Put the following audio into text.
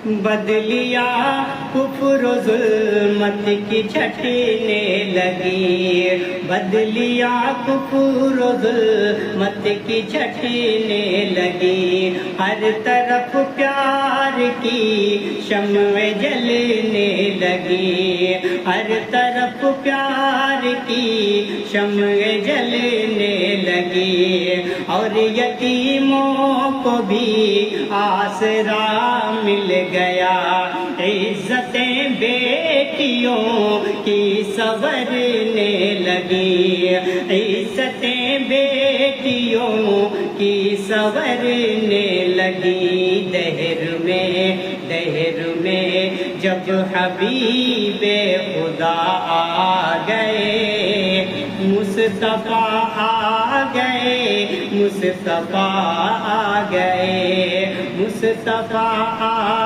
بدلیا کفر و ظلمت کی چھٹنے لگی، بدلیا کفر و ظلمت کی چھٹنے لگی، ہر طرف پیار کی شمع جلنے لگی، ہر طرف پیار کی شمع جلنے لگی، اور یتیموں کو بھی آسرا مل گیا، عزتیں بیٹیوں کی سنورنے لگی، عزتیں بیٹیوں کی سنورنے لگی، دہر میں جب حبیب خدا آ گئے، مصطفیٰ آ گئے، مصطفیٰ آ گئے، مصطفیٰ آ